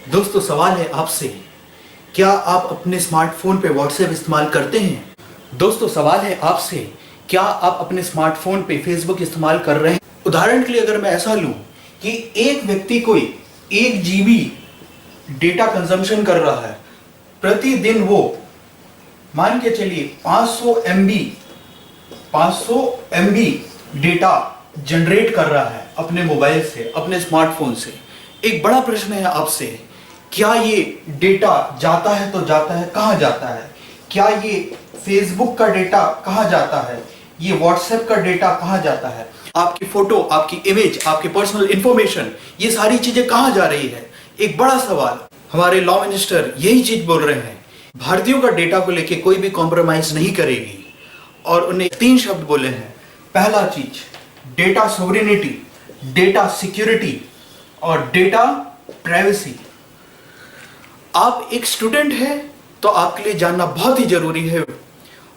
दोस्तों सवाल है आपसे, क्या आप अपने स्मार्टफोन पे व्हाट्सएप इस्तेमाल करते हैं? दोस्तों सवाल है आपसे, क्या आप अपने स्मार्टफोन पे फेसबुक इस्तेमाल कर रहे हैं? उदाहरण के लिए अगर मैं ऐसा लूं कि एक व्यक्ति कोई 1 GB डेटा कंजम्पशन कर रहा है प्रतिदिन, वो मान के चलिए 500 MB डेटा जनरेट कर रहा है अपने मोबाइल से, अपने स्मार्टफोन से। एक बड़ा प्रश्न है आपसे, क्या ये डेटा जाता है तो जाता है, कहां जाता है? क्या ये फेसबुक का डेटा कहां जाता है? ये व्हाट्सएप का डेटा कहां जाता है? आपकी फोटो, आपकी इमेज, आपकी पर्सनल इंफॉर्मेशन, ये सारी चीजें कहां जा रही है? एक बड़ा सवाल। हमारे लॉ मिनिस्टर यही चीज बोल रहे हैं, भारतीयों का डेटा को लेके कोई भी कॉम्प्रोमाइज नहीं करेगी। और उन्हें 3 शब्द बोले हैं। पहला चीज डेटा सोवरेनिटी, डेटा सिक्योरिटी और डेटा प्राइवेसी। आप एक स्टूडेंट हैं तो आपके लिए जानना बहुत ही जरूरी है,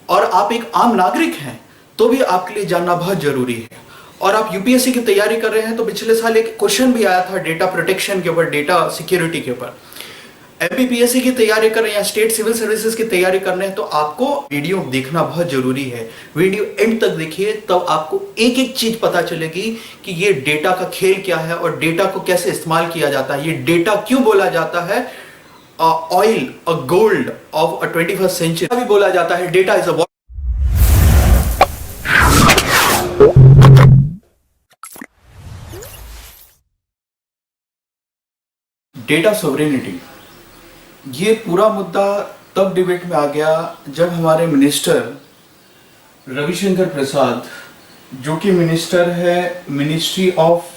और आप एक आम नागरिक हैं तो भी आपके लिए जानना बहुत जरूरी है। और आप यूपीएससी की तैयारी कर रहे हैं तो पिछले साल एक क्वेश्चन भी आया था डेटा प्रोटेक्शन के ऊपर, डेटा सिक्योरिटी के ऊपर। एमपीपीएससी की तैयारी कर रहे हैं या स्टेट सिविल सर्विसेज की तैयारी कर रहे हैं तो आपको वीडियो देखना बहुत जरूरी है। वीडियो एंड तक देखिए, तब आपको एक एक चीज पता चलेगी कि ये डेटा का खेल क्या है और डेटा को कैसे इस्तेमाल किया जाता है। ये डेटा क्यों बोला जाता है oil, a gold of a 21st century भी बोला जाता है। Data is a data sovereignty. ये पूरा मुद्दा तब डिबेट में आ गया जब हमारे मिनिस्टर रविशंकर प्रसाद, जो कि मिनिस्टर है ministry of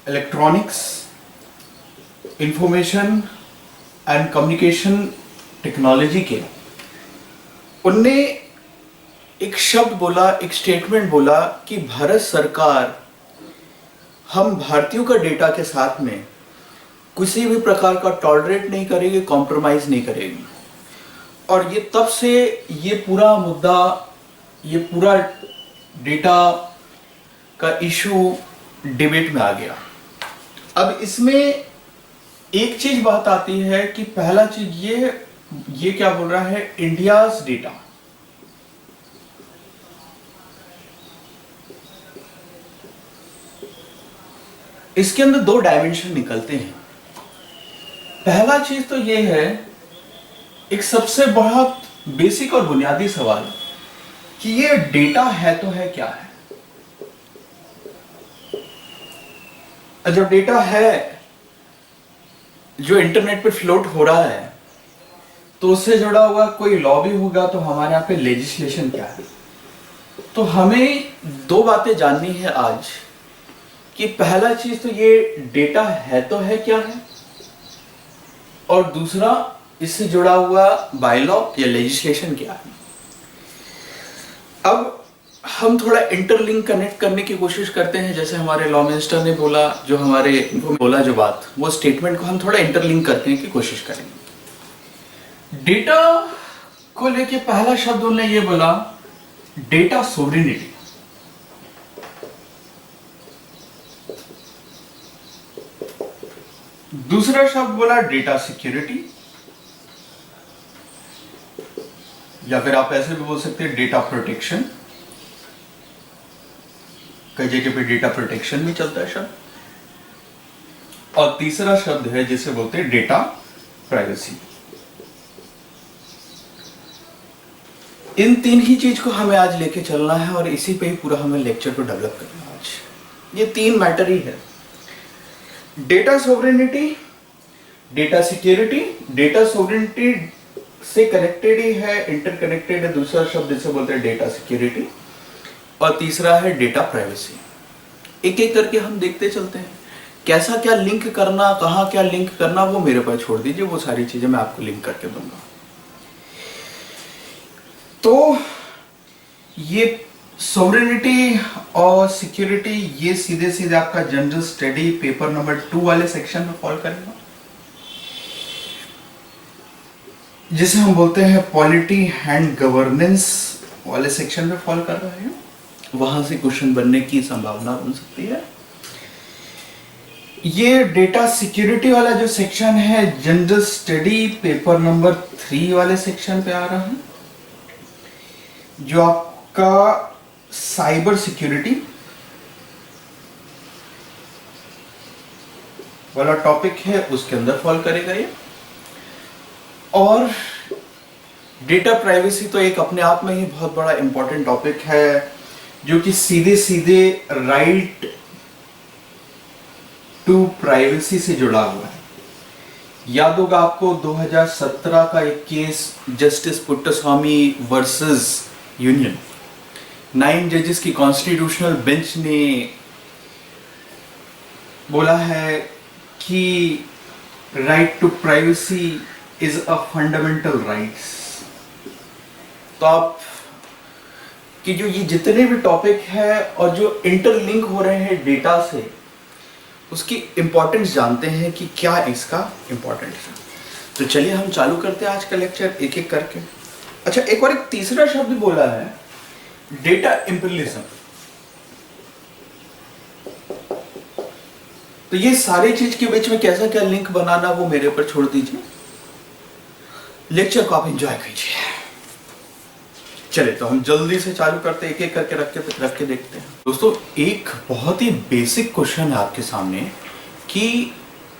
electronics, information and communication technology के, उनने एक शब्द बोला, एक स्टेटमेंट बोला कि भारत सरकार हम भारतीयों का डेटा के साथ में किसी भी प्रकार का टॉलरेट नहीं करेगी, कॉम्प्रोमाइज नहीं करेगी। और ये तब से ये पूरा मुद्दा, ये पूरा डेटा का इशू डिबेट में आ गया। अब इसमें एक चीज बात आती है कि पहला चीज ये क्या बोल रहा है, इंडियाज डेटा। इसके अंदर 2 डायमेंशन निकलते हैं। पहला चीज तो ये है, एक सबसे बहुत बेसिक और बुनियादी सवाल कि ये डेटा है तो है क्या है। जब डेटा है जो इंटरनेट पे फ्लोट हो रहा है तो उससे जुड़ा हुआ कोई लॉ भी होगा, तो हमारे यहाँ पे लेजिस्लेशन क्या है। तो हमें 2 बातें जाननी है आज कि पहला चीज तो ये डेटा है तो है क्या है, और दूसरा इससे जुड़ा हुआ बायलॉ या लेजिस्लेशन क्या है। अब हम थोड़ा इंटरलिंक कनेक्ट करने की कोशिश करते हैं, जैसे हमारे लॉ मिनिस्टर ने बोला, जो हमारे बोला जो बात, वो स्टेटमेंट को हम थोड़ा इंटरलिंक करने की कोशिश करेंगे। डेटा को लेके पहला शब्द उन्होंने ये बोला, डेटा सोवरेनिटी। दूसरा शब्द बोला डेटा सिक्योरिटी, या फिर आप ऐसे भी बोल सकते हैं डेटा प्रोटेक्शन। कई जगह पे डेटा प्रोटेक्शन भी चलता है शब्द। और तीसरा शब्द है जिसे बोलते हैं डेटा प्राइवेसी। इन 3 ही चीज को हमें आज लेके चलना है और इसी पे ही पूरा हमें लेक्चर को डेवलप करना है आज। ये 3 मैटर ही है, data sovereignty, data security. Data sovereignty से कनेक्टेड ही है, इंटरकनेक्टेड है। दूसरा शब्द जिसे बोलते हैं डेटा सिक्योरिटी, और तीसरा है डेटा प्राइवेसी। एक एक करके हम देखते चलते हैं, कैसा क्या लिंक करना, कहां क्या लिंक करना, वो मेरे पास छोड़ दीजिए, वो सारी चीजें मैं आपको लिंक करके दूंगा। तो ये सोवरेनिटी और सिक्योरिटी, ये सीधे सीधे आपका जनरल स्टडी पेपर नंबर 2 वाले सेक्शन में फॉल करेगा, जिसे हम बोलते हैं पॉलिटी एंड गवर्नेंस वाले सेक्शन में फॉल कर रहा है। वहां से क्वेश्चन बनने की संभावना बन सकती है। ये डेटा सिक्योरिटी वाला जो सेक्शन है जनरल स्टडी पेपर नंबर 3 वाले सेक्शन पे आ रहा है, जो आपका साइबर सिक्योरिटी वाला टॉपिक है उसके अंदर फॉल करेगा ये। और डेटा प्राइवेसी तो एक अपने आप में ही बहुत बड़ा इंपॉर्टेंट टॉपिक है, जो कि सीधे सीधे राइट टू प्राइवेसी से जुड़ा हुआ है। याद होगा आपको 2017 का एक case justice Puttaswamy versus union, 9 जजेस की कॉन्स्टिट्यूशनल बेंच ने बोला है कि right to privacy is a fundamental rights. तो आप कि जो ये जितने भी टॉपिक है और जो इंटरलिंक हो रहे हैं डेटा से, उसकी इंपॉर्टेंस जानते हैं कि क्या इसका इंपॉर्टेंस है। तो चलिए हम चालू करते हैं आज का लेक्चर एक एक करके। अच्छा, एक और एक तीसरा शब्द बोला है, डेटा इंपीरियलिज्म। तो ये सारी चीज के बीच में कैसा क्या लिंक बनाना वो मेरे ऊपर छोड़ दीजिए, लेक्चर को आप एंजॉय कीजिए। चलिए तो हम जल्दी से चालू करते हैं, एक एक करके रख के देखते हैं। दोस्तों, एक बहुत ही बेसिक क्वेश्चन है आपके सामने कि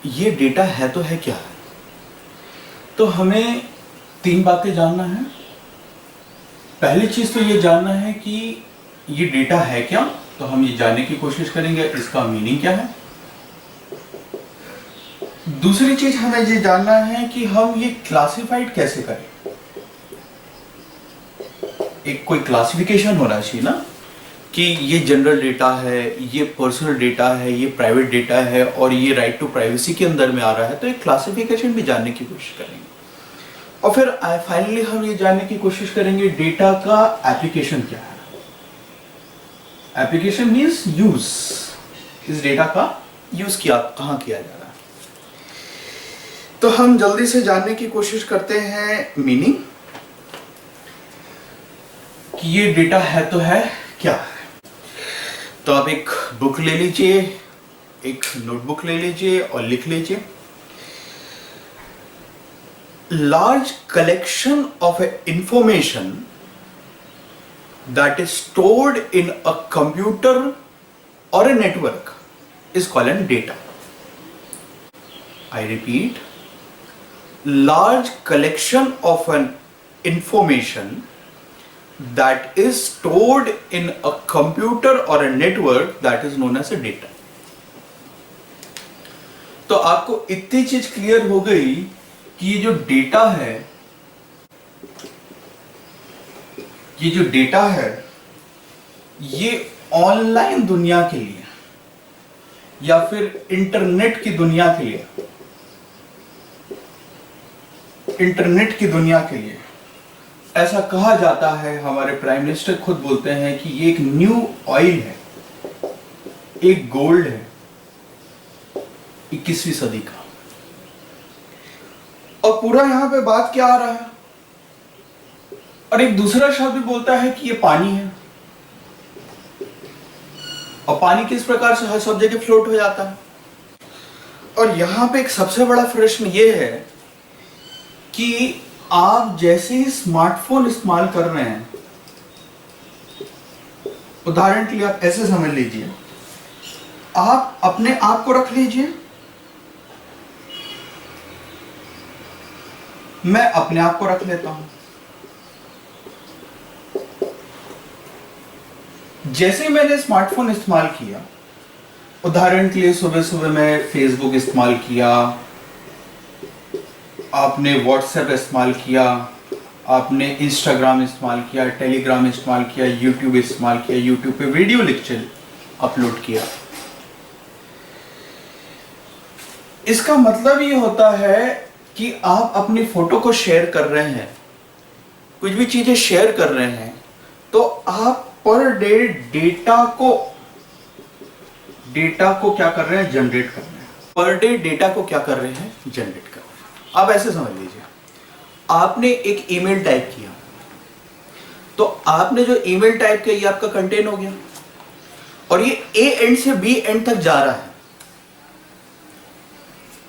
ये डेटा है तो है क्या है। तो हमें 3 बातें जानना है। पहली चीज तो ये जानना है कि ये डेटा है क्या, तो हम ये जानने की कोशिश करेंगे इसका मीनिंग क्या है। दूसरी चीज हमें ये जानना है कि हम ये क्लासिफाइड कैसे करें। एक कोई क्लासिफिकेशन होना चाहिए ना, कि ये जनरल डेटा है, ये पर्सनल डेटा है, ये प्राइवेट डेटा है और ये राइट टू प्राइवेसी के अंदर में आ रहा है। तो एक क्लासिफिकेशन भी जानने की कोशिश करेंगे। और फिर फाइनली हम ये जानने की कोशिश करेंगे डेटा का एप्लीकेशन क्या है। एप्लीकेशन मीन्स यूज, इस डेटा का यूज कहाँ किया जा रहा है। तो हम जल्दी से जानने की कोशिश करते हैं मीनिंग, कि ये डेटा है तो है क्या है। तो आप एक बुक ले लीजिए, एक नोटबुक ले लीजिए और लिख लीजिए, large collection of information that is stored in a computer और a network is called data. I repeat, large collection of an information that is stored in a computer or a network that is known as a data. तो आपको इतनी चीज clear हो गई कि ये जो डेटा है, ये जो डेटा है ये ऑनलाइन दुनिया के लिए या फिर इंटरनेट की दुनिया के लिए, इंटरनेट की दुनिया के लिए ऐसा कहा जाता है। हमारे प्राइम मिनिस्टर खुद बोलते हैं कि ये एक न्यू ऑयल है, एक गोल्ड है 21वीं सदी का। और पूरा यहां पे बात क्या आ रहा है, और एक दूसरा शब्द बोलता है कि ये पानी है। और पानी किस प्रकार से हर सब जगह फ्लोट हो जाता है। और यहां पे एक सबसे बड़ा प्रश्न ये है कि आप जैसे ही स्मार्टफोन इस्तेमाल कर रहे हैं, उदाहरण के लिए आप ऐसे समझ लीजिए, आप अपने आप को रख लीजिए, मैं अपने आप को रख लेता हूं। जैसे ही मैंने स्मार्टफोन इस्तेमाल किया, उदाहरण के लिए सुबह सुबह मैं फेसबुक इस्तेमाल किया, आपने व्हाट्सएप इस्तेमाल किया, आपने इंस्टाग्राम इस्तेमाल किया, टेलीग्राम इस्तेमाल किया, यूट्यूब इस्तेमाल किया, यूट्यूब पे वीडियो लेक्चर अपलोड किया। इसका मतलब ये होता है कि आप अपनी फोटो को शेयर कर रहे हैं, कुछ भी चीजें शेयर कर रहे हैं, तो आप पर डे डेटा को क्या कर रहे हैं, जनरेट कर रहे हैं। पर डे डेटा को क्या कर रहे हैं, जनरेट कर रहे हैं। आप ऐसे समझ लीजिए, आपने एक ईमेल टाइप किया, तो आपने जो ईमेल टाइप किया ये आपका कंटेंट हो गया, और ये ए एंड से बी एंड तक जा रहा है।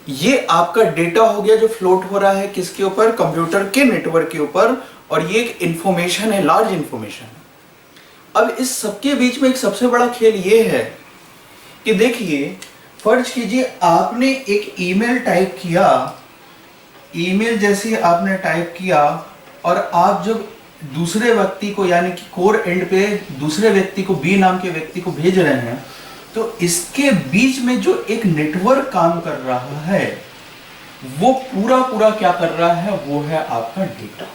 ये आपका डेटा हो गया जो फ्लोट हो रहा है किसके ऊपर, कंप्यूटर के नेटवर्क के ऊपर, और ये एक इंफॉर्मेशन है, लार्ज इंफॉर्मेशन है। अब इस सबके बीच में एक सबसे बड़ा खेल ये है कि देखिए, फर्ज कीजिए आपने एक ईमेल टाइप किया, ईमेल जैसे आपने टाइप किया और आप जब दूसरे व्यक्ति को यानी कि कोर एंड पे दूसरे व्यक्ति को, बी नाम के व्यक्ति को भेज रहे हैं, तो इसके बीच में जो एक नेटवर्क काम कर रहा है वो पूरा पूरा क्या कर रहा है, वो है आपका डेटा।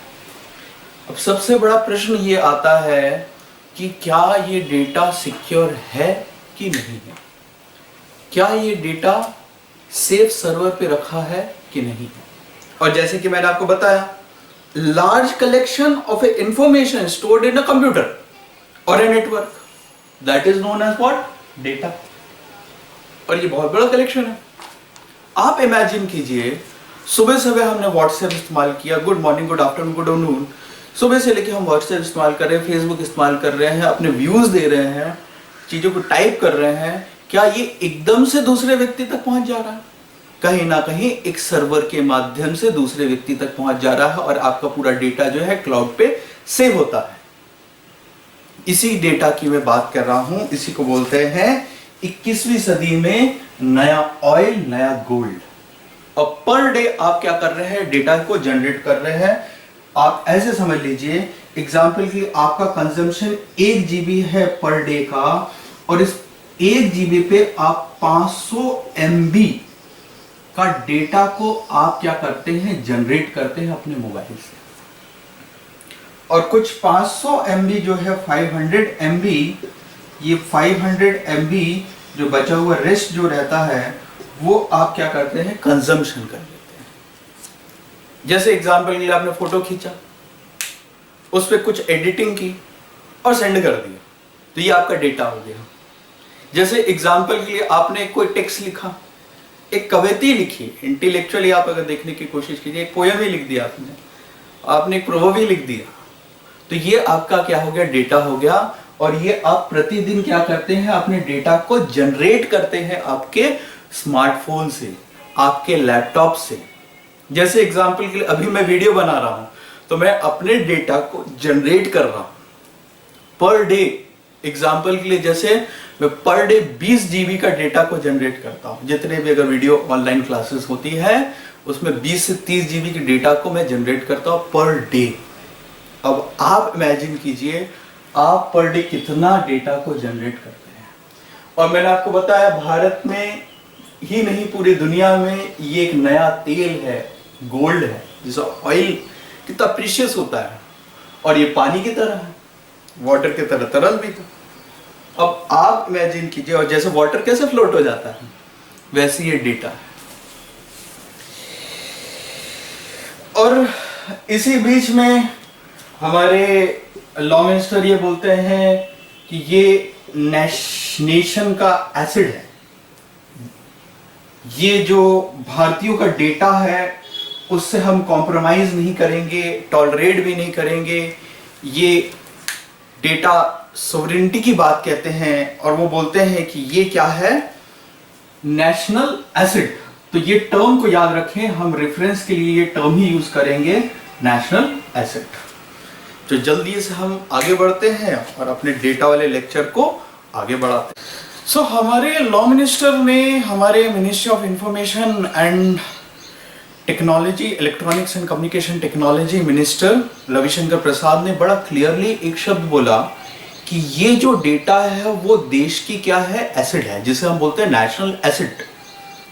अब सबसे बड़ा प्रश्न ये आता है कि क्या ये डेटा सिक्योर है कि नहीं है, क्या ये डेटा सेफ सर्वर पे रखा है कि नहीं है। और जैसे कि मैंने आपको बताया, large collection of a information stored in a computer और a network, that is known as what, data. और ये बहुत बड़ा कलेक्शन है। आप इमेजिन कीजिए, सुबह सुबह हमने व्हाट्सएप इस्तेमाल किया, good morning, good afternoon, good noon, सुबह से लेके हम व्हाट्सएप इस्तेमाल कर रहे हैं, फेसबुक इस्तेमाल कर रहे हैं, अपने व्यूज दे रहे हैं, चीजों को टाइप कर रहे हैं। क्या ये एकदम से दूसरे व्यक्ति तक पहुंच जा रहा है? कहीं ना कहीं एक सर्वर के माध्यम से दूसरे व्यक्ति तक पहुंच जा रहा है और आपका पूरा डेटा जो है क्लाउड पे सेव होता है। इसी डेटा की मैं बात कर रहा हूं, इसी को बोलते हैं 21वीं सदी में नया ऑयल, नया गोल्ड। और पर डे आप क्या कर रहे हैं, डेटा को जनरेट कर रहे हैं। आप ऐसे समझ लीजिए, एग्जाम्पल की आपका कंजम्पशन 1 GB है पर डे का, और इस 1 GB पे आप 500 MB का डेटा को आप क्या करते हैं, जनरेट करते हैं अपने मोबाइल से। और कुछ 500 MB जो है 500 MB, ये 500 MB जो बचा हुआ रेस्ट जो रहता है वो आप क्या करते हैं, कंजम्पशन कर लेते हैं। जैसे एग्जांपल के लिए आपने फोटो खींचा, उस पर कुछ एडिटिंग की और सेंड कर दिया, तो ये आपका डेटा हो गया। जैसे एग्जांपल के लिए आपने कोई टेक्स्ट लिखा, एक कविता लिखी, इंटेलेक्चुअली आप अगर देखने की कोशिश कीजिए, एक पोयम ही लिख दिया आपने एक प्रोवर्ब ही लिख दिया, तो ये आपका क्या हो गया, डेटा हो गया। और ये आप प्रतिदिन क्या करते हैं, अपने डेटा को जनरेट करते हैं आपके स्मार्टफोन से, आपके लैपटॉप से। जैसे एग्जांपल के लिए अभी मैं वीडियो बना रहा हूं, तो मैं अपने डेटा को जनरेट कर रहा हूं पर डे। एग्जांपल के लिए जैसे मैं पर डे 20 GB का डेटा को जनरेट करता हूं। जितने भी अगर वीडियो ऑनलाइन क्लासेस होती है उसमें 20 से 30 GB के डेटा को मैं जनरेट करता हूं पर डे। अब आप इमेजिन कीजिए, आप पर डे कितना डेटा को जनरेट करते हैं। और मैंने आपको बताया, भारत में ही नहीं पूरी दुनिया में ये एक नया तेल है, गोल्ड है, जिसे ऑयल कितना प्रीशियस होता है, और ये पानी की तरह है, वाटर की तरह तरल भी था। अब आप इमेजिन कीजिए, और जैसे वाटर कैसे फ्लोट हो जाता है वैसे ये डेटा है। और इसी बीच में हमारे लॉ मिनिस्टर ये बोलते हैं कि ये नेशन का एसिड है, ये जो भारतीयों का डेटा है उससे हम कॉम्प्रोमाइज नहीं करेंगे, टॉलरेट भी नहीं करेंगे। ये डेटा सोवरेनिटी की बात कहते हैं, और वो बोलते हैं कि ये क्या है, नेशनल एसिड। तो ये टर्म को याद रखें, हम रेफरेंस के लिए ये टर्म ही यूज करेंगे, नेशनल एसिड। तो जल्दी से हम आगे बढ़ते हैं और अपने डेटा वाले लेक्चर को आगे बढ़ाते हैं। सो हमारे लॉ मिनिस्टर ने, हमारे ministry of information and technology, electronics and communication technology minister Ravishankar Prasad ने बड़ा क्लियरली एक शब्द बोला कि ये जो डेटा है वो देश की क्या है, एसिड है, जिसे हम बोलते हैं नेशनल एसिड।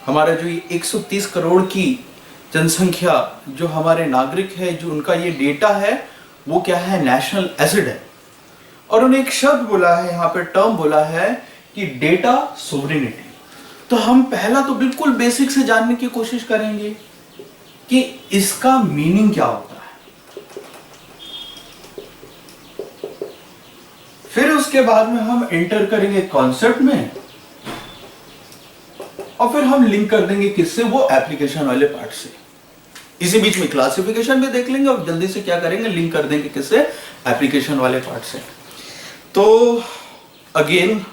हमारा जो ये 130 करोड़ की जनसंख्या जो हमारे नागरिक है, जो उनका ये डेटा है वो क्या है, नेशनल एसिड है। और उन्हें एक शब्द बोला है, यहाँ पे टर्म बोला है कि डेटा सोवरेनिटी। तो हम पहला तो बिल्कुल बेसिक से जानने की कोशिश करेंगे कि इसका मीनिंग क्या होता है, फिर उसके बाद में हम एंटर करेंगे कॉन्सेप्ट में, और फिर हम लिंक कर देंगे किससे, वो एप्लीकेशन वाले पार्ट से। इसी बीच में क्लासिफिकेशन भी देख लेंगे और जल्दी से क्या करेंगे, लिंक कर देंगे किससे, एप्लीकेशन वाले पार्ट से। तो अगेन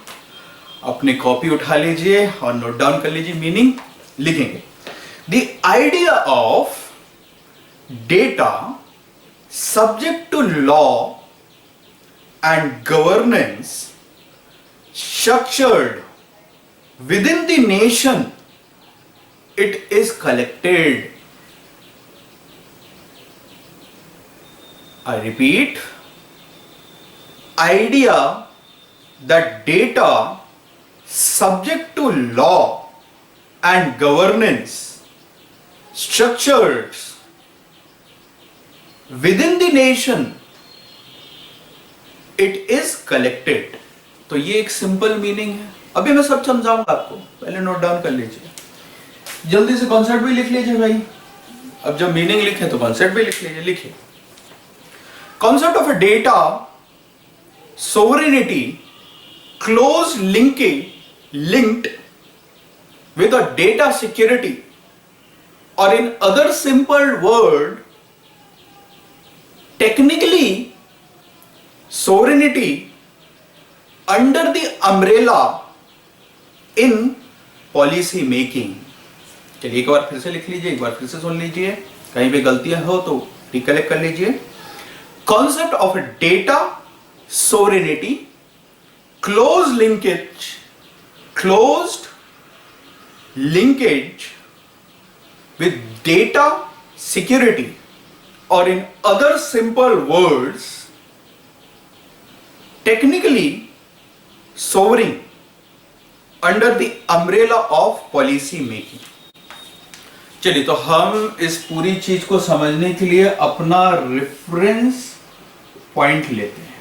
अपने कॉपी उठा लीजिए और नोट डाउन कर लीजिए, मीनिंग लिखेंगे। The idea of data subject to law and governance structured within the nation it is collected. I repeat, idea that data subject to law and governance structures within the nation it is collected. तो ये एक simple meaning है। अभी मैं सब समझाऊंगा आपको, पहले नोट डाउन कर लीजिए, जल्दी से कॉन्सेप्ट भी लिख लीजिए भाई। अब जब मीनिंग लिखे तो कॉन्सेप्ट भी लिख लीजिए। लिखिए, concept of a data sovereignty close linked with a data security, or in other simple word, technically sovereignty under the umbrella in policy making। चलिए एक बार फिर से लिख लीजिए, एक बार फिर से सुन लीजिए, कहीं पे गलतियां हो तो रिकलेक्ट कर लीजिए। Concept of data sovereignty closed linkage with data security, or in other simple words, technically sovereign under the umbrella of policy making। चलिए, तो हम इस पूरी चीज को समझने के लिए अपना रेफरेंस पॉइंट लेते हैं।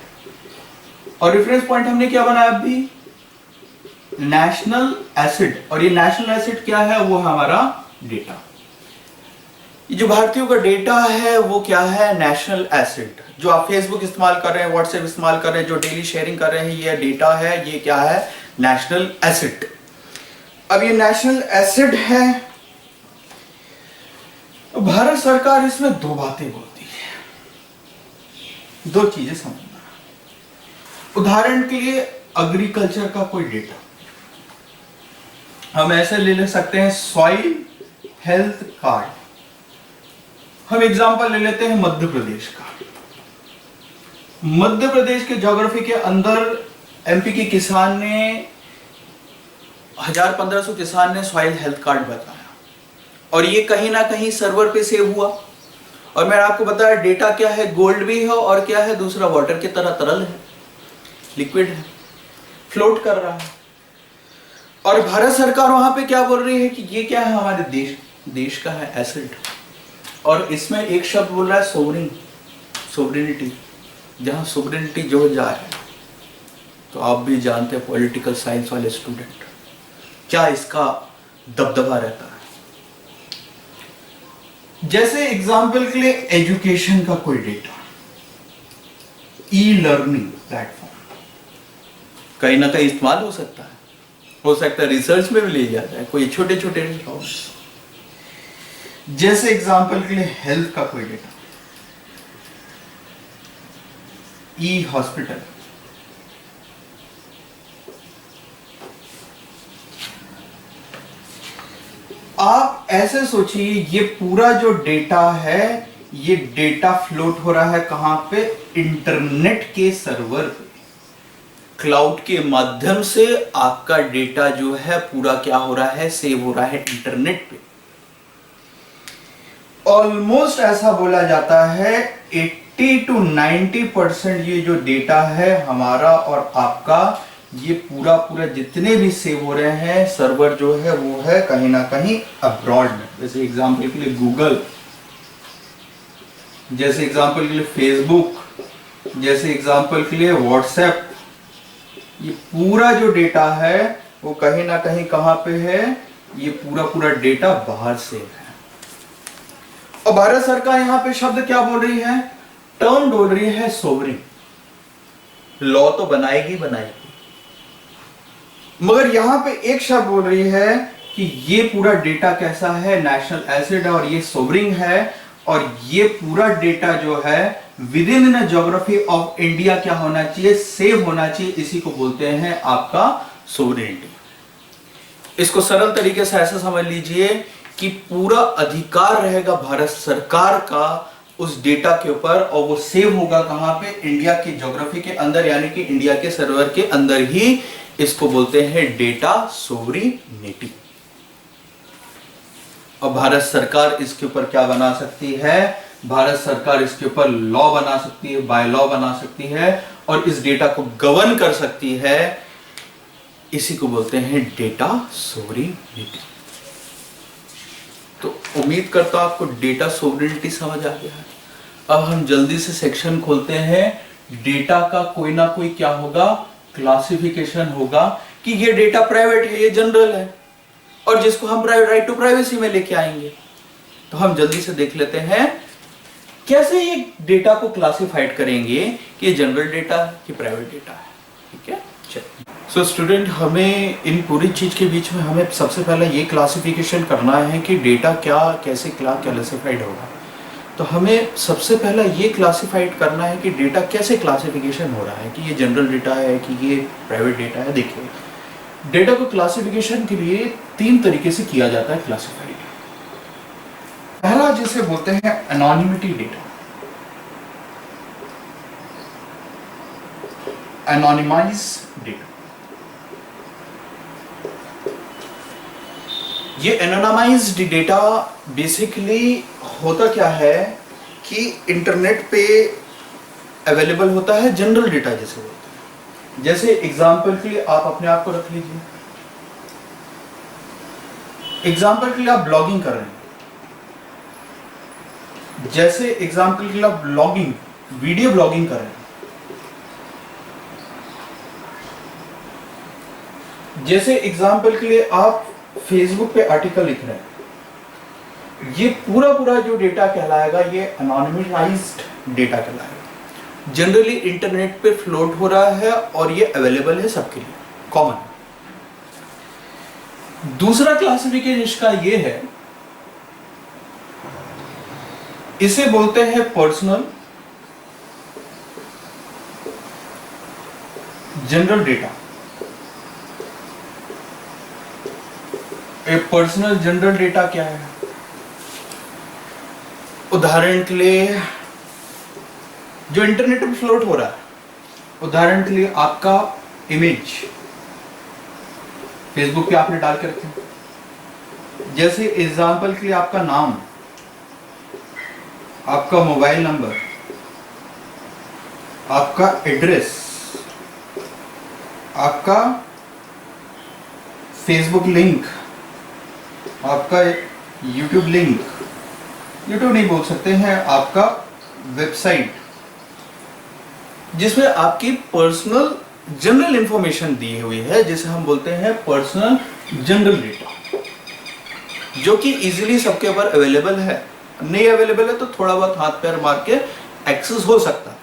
और रेफरेंस पॉइंट हमने क्या बनाया अभी? National acid. और ये नेशनल एसिड क्या है? वो है हमारा डेटा। ये जो भारतीयों का डेटा है वो क्या है? National acid. जो आप फेसबुक इस्तेमाल कर रहे हैं, व्हाट्सएप इस्तेमाल कर रहे हैं, जो डेली शेयरिंग कर रहे हैं, ये डेटा है। ये क्या है? National acid. अब ये नेशनल एसिड है, भारत सरकार इसमें दो बातें बोलती है, दो चीजें समझना। उदाहरण के लिए एग्रीकल्चर का कोई डेटा हम ऐसे ले सकते हैं, सॉइल हेल्थ कार्ड। हम एग्जांपल ले लेते हैं मध्य प्रदेश का। मध्य प्रदेश के ज्योग्राफी के अंदर एमपी के किसान ने 1500 किसान ने सॉइल हेल्थ कार्ड बताया, और ये कहीं ना कहीं सर्वर पे सेव हुआ। और मैंने आपको बताया डेटा क्या है? गोल्ड भी है और क्या है? दूसरा वाटर की तरह तरल है, लिक्विड है, फ्लोट कर रहा है। और भारत सरकार वहां पे क्या बोल रही है कि ये क्या है? हमारे देश का है एसिड। और इसमें एक शब्द बोल रहा है सोवरेनिटी। जहां सोवरेनिटी जो जाए, तो आप भी जानते हैं पॉलिटिकल साइंस वाले स्टूडेंट, क्या इसका दबदबा रहता है। जैसे एग्जाम्पल के लिए एजुकेशन का कोई डेटा, ई लर्निंग प्लेटफॉर्म कहीं ना कहीं इस्तेमाल हो सकता है रिसर्च में भी ले जाता है, कोई छोटे छोटे रिसोर्स। जैसे एग्जाम्पल के लिए हेल्थ का कोई डेटा, ई हॉस्पिटल। आप ऐसे सोचिए, ये पूरा जो डेटा है, ये डेटा फ्लोट हो रहा है कहां पे? इंटरनेट के सर्वर पे, क्लाउड के माध्यम से आपका डेटा जो है पूरा क्या हो रहा है? सेव हो रहा है इंटरनेट पे। ऑलमोस्ट ऐसा बोला जाता है 80 to 90% ये जो डेटा है हमारा और आपका, ये पूरा जितने भी सेव हो रहे हैं सर्वर जो है वो है कहीं ना कहीं अब्रॉड में। जैसे एग्जांपल के लिए गूगल, जैसे एग्जांपल के लिए फेसबुक, जैसे एग्जांपल के लिए व्हाट्सएप। ये पूरा जो डेटा है वो कहीं ना कहीं कहां पे है? ये पूरा डेटा बाहर से है। और भारत सरकार यहां पे शब्द क्या बोल रही है? टर्म बोल रही है सोवरेन। लॉ तो बनाएगी, मगर यहां पे एक शब्द बोल रही है कि ये पूरा डेटा कैसा है? नेशनल एसिड, और ये सोवरेन है। और ये पूरा डेटा जो है with in the geography of India क्या होना चाहिए? सेव होना चाहिए। इसी को बोलते हैं आपका सोवरेनिटी। इसको सरल तरीके से ऐसा समझ लीजिए कि पूरा अधिकार रहेगा भारत सरकार का उस डेटा के ऊपर, और वो सेव होगा कहां पे? इंडिया की ज्योग्राफी के अंदर, यानी कि इंडिया के सर्वर के अंदर ही। इसको बोलते हैं डेटा सोवरेनिटी। और भारत सरकार इसके ऊपर क्या बना सकती है? भारत सरकार इसके ऊपर लॉ बना सकती है, बाय लॉ बना सकती है, और इस डेटा को गवर्न कर सकती है। इसी को बोलते हैं डेटा सोवरेनिटी। तो उम्मीद करता हूं आपको डेटा सोवरेनिटी समझ आ गया है। अब हम जल्दी से सेक्शन खोलते हैं। डेटा का कोई ना कोई क्या होगा? क्लासिफिकेशन होगा कि ये डेटा प्राइवेट है, ये जनरल है, और जिसको हम राइट टू प्राइवेसी में लेके आएंगे। तो हम जल्दी से देख लेते हैं कैसे ये डेटा को क्लासिफाइड करेंगे कि ये जनरल डेटा है कि प्राइवेट डेटा है। ठीक है, चलिए। सो स्टूडेंट, हमें इन पूरी चीज के बीच में हमें सबसे पहले ये क्लासिफिकेशन करना है कि डेटा क्या कैसे क्लासिफाइड होगा। तो हमें सबसे पहला ये क्लासिफाइड करना है कि डेटा कैसे क्लासिफिकेशन हो रहा है, कि ये जनरल डेटा है कि ये प्राइवेट डेटा है। देखिए, डेटा को क्लासिफिकेशन के लिए 3 तरीके से किया जाता है क्लासिफाइड। पहला जिसे बोलते हैं एनोनिमिटी डेटा, एनोनिमाइज डेटा। ये एनोनिमाइज्ड डेटा बेसिकली होता क्या है कि इंटरनेट पे अवेलेबल होता है, जनरल डेटा जैसे बोलते हैं। जैसे एग्जांपल के लिए आप अपने आप को रख लीजिए। एग्जांपल के लिए आप ब्लॉगिंग कर रहे हैं, जैसे एग्जांपल के लिए आप ब्लॉगिंग, वीडियो ब्लॉगिंग कर रहे हैं, जैसे एग्जांपल के लिए आप फेसबुक पे आर्टिकल लिख रहे हैं। ये पूरा जो डेटा कहलाएगा ये एनोनिमाइज्ड डेटा कहलाएगा। जनरली इंटरनेट पे फ्लोट हो रहा है और ये अवेलेबल है सबके लिए, कॉमन। दूसरा क्लासिफिकेशन इसका ये है, इसे बोलते हैं पर्सनल जनरल डेटा। एक पर्सनल जनरल डेटा क्या है? उदाहरण के लिए जो इंटरनेट पे फ्लोट हो रहा है, उदाहरण के लिए आपका इमेज फेसबुक पे आपने डाल के रखे, जैसे एग्जांपल के लिए आपका नाम, आपका मोबाइल नंबर, आपका एड्रेस, आपका फेसबुक लिंक, आपका यूट्यूब लिंक, यूट्यूब नहीं बोल सकते हैं, आपका वेबसाइट, जिसमें आपकी पर्सनल जनरल इंफॉर्मेशन दी हुई है, जिसे हम बोलते हैं पर्सनल जनरल डेटा, जो कि इजीली सबके ऊपर अवेलेबल है। नहीं अवेलेबल है तो थोड़ा बहुत हाथ पैर मार के एक्सेस हो सकता है।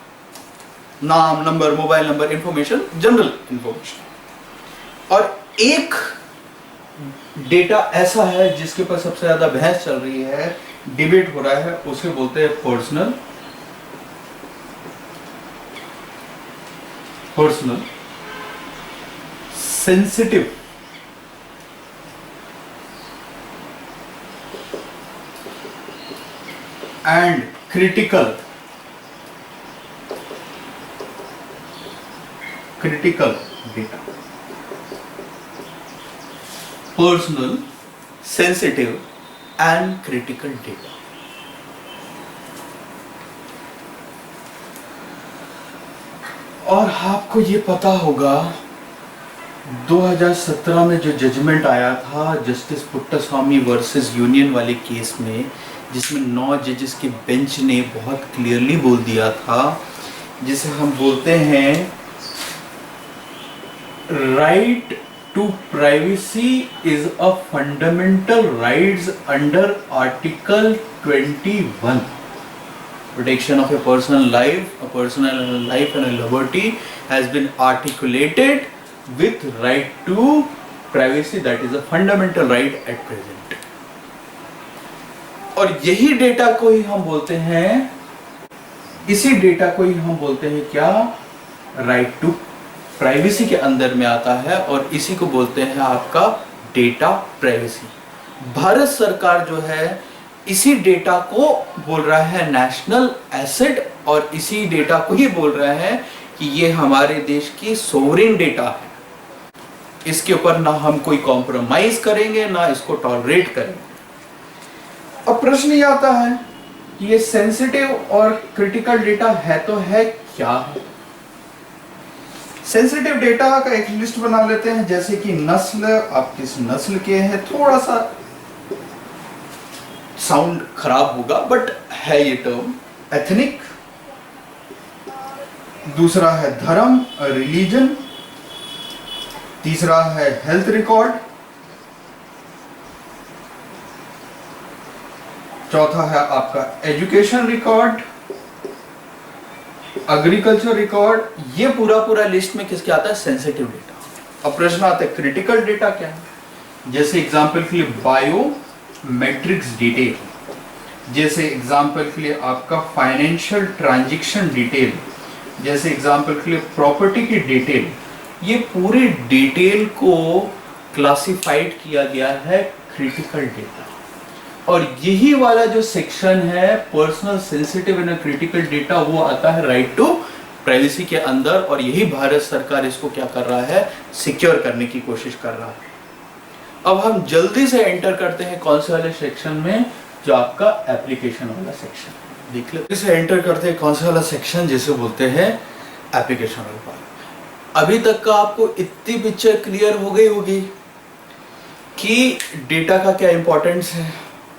नाम, number, mobile number, information, general information. और एक डेटा ऐसा है जिसके ऊपर सबसे ज्यादा बहस चल रही है, डिबेट हो रहा है, उसे बोलते हैं personal sensitive and critical data. Personal, sensitive and critical data. और आपको ये पता होगा 2017 में जो जजमेंट आया था जस्टिस पुट्टास्वामी वर्सेस यूनियन वाले केस में, जिसमें 9 जजेस के बेंच ने बहुत क्लियरली बोल दिया था, जिसे हम बोलते हैं right to privacy is a fundamental rights under article 21। Protection of a personal life and a liberty has been articulated with right to privacy, that is a fundamental right at present. और यही data को ही हम बोलते हैं, इसी data को ही हम बोलते हैं क्या? राइट टू प्राइवेसी के अंदर में आता है, और इसी को बोलते हैं आपका डेटा प्राइवेसी। भारत सरकार जो है इसी डेटा को बोल रहा है नेशनल एसेट, और इसी डेटा को ही बोल रहा है कि ये हमारे देश की सोवरेन डेटा है, इसके ऊपर ना हम कोई कॉम्प्रोमाइज करेंगे ना इसको टॉलरेट करेंगे। अब प्रश्न ये आता है कि ये सेंसिटिव और क्रिटिकल डेटा है तो है क्या है। सेंसिटिव डेटा का एक लिस्ट बना लेते हैं, जैसे कि नस्ल, आप किस नस्ल के हैं, थोड़ा सा साउंड खराब होगा बट है ये टर्म। एथनिक, दूसरा है धर्म, रिलीजन, तीसरा है हेल्थ रिकॉर्ड, चौथा है आपका एजुकेशन रिकॉर्ड, एग्रीकल्चर रिकॉर्ड। ये पूरा लिस्ट में किसके आता है? Sensitive data. अब प्रश्न आता है क्रिटिकल डेटा क्या है? जैसे एग्जांपल के लिए बायोमेट्रिक्स डिटेल, जैसे एग्जांपल के लिए आपका फाइनेंशियल ट्रांजैक्शन डिटेल, जैसे एग्जांपल के लिए प्रॉपर्टी की डिटेल। ये पूरी डिटेल को क्लासिफाइड किया गया है क्रिटिकल डेटा, और यही वाला जो सेक्शन है personal sensitive and critical data, वो आता है राइट टू प्राइवेसी के अंदर, और यही भारत सरकार इसको क्या कर रहा है? सिक्योर करने की कोशिश कर रहा है। अब हम जल्दी से एंटर करते हैं कौन से वाले सेक्शन में? जो आपका एप्लीकेशन वाला सेक्शन। देख लेते हैं, एंटर करते हैं कौन सा वाला सेक्शन, जिसे बोलते हैं एप्लीकेशन वाला। अभी तक का आपको इतनी पिक्चर क्लियर हो गई होगी कि डेटा का क्या इंपॉर्टेंस है,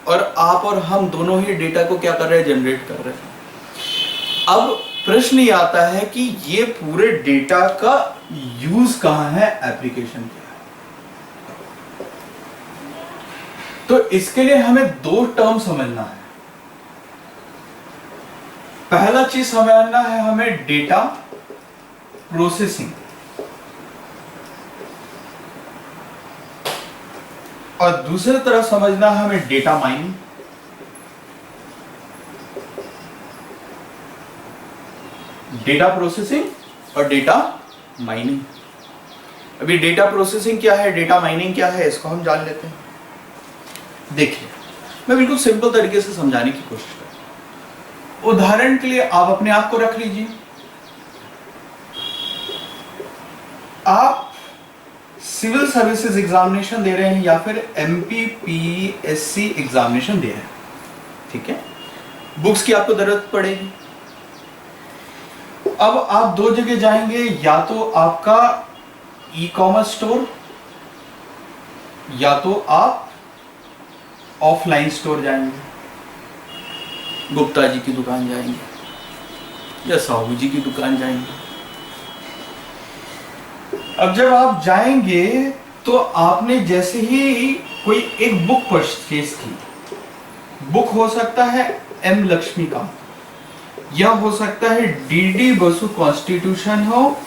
और आप और हम दोनों ही डेटा को क्या कर रहे हैं? जनरेट कर रहे हैं। अब प्रश्न ये आता है कि ये पूरे डेटा का यूज कहां है, एप्लीकेशन क्या है। तो इसके लिए हमें दो टर्म समझना है। पहला चीज समझना है हमें डेटा प्रोसेसिंग, और दूसरी तरफ समझना है हमें डेटा माइनिंग। डेटा प्रोसेसिंग और डेटा माइनिंग। अभी डेटा प्रोसेसिंग क्या है, डेटा माइनिंग क्या है, इसको हम जान लेते हैं। देखिए, मैं बिल्कुल सिंपल तरीके से समझाने की कोशिश करूं। उदाहरण के लिए आप अपने आप को रख लीजिए, आप सिविल सर्विसेज एग्जामिनेशन दे रहे हैं या फिर MPPSC एग्जामिनेशन दे रहे हैं, ठीक है। बुक्स की आपको जरूरत पड़ेगी। अब आप दो जगह जाएंगे, या तो आपका ई-कॉमर्स स्टोर, या तो आप ऑफलाइन स्टोर जाएंगे, गुप्ता जी की दुकान जाएंगे या साहू जी की दुकान जाएंगे। अब जब आप जाएंगे तो आपने जैसे ही कोई एक बुक परचेज की, बुक हो सकता है M लक्ष्मीकांत, या हो सकता है DD बसु कॉन्स्टिट्यूशन हो,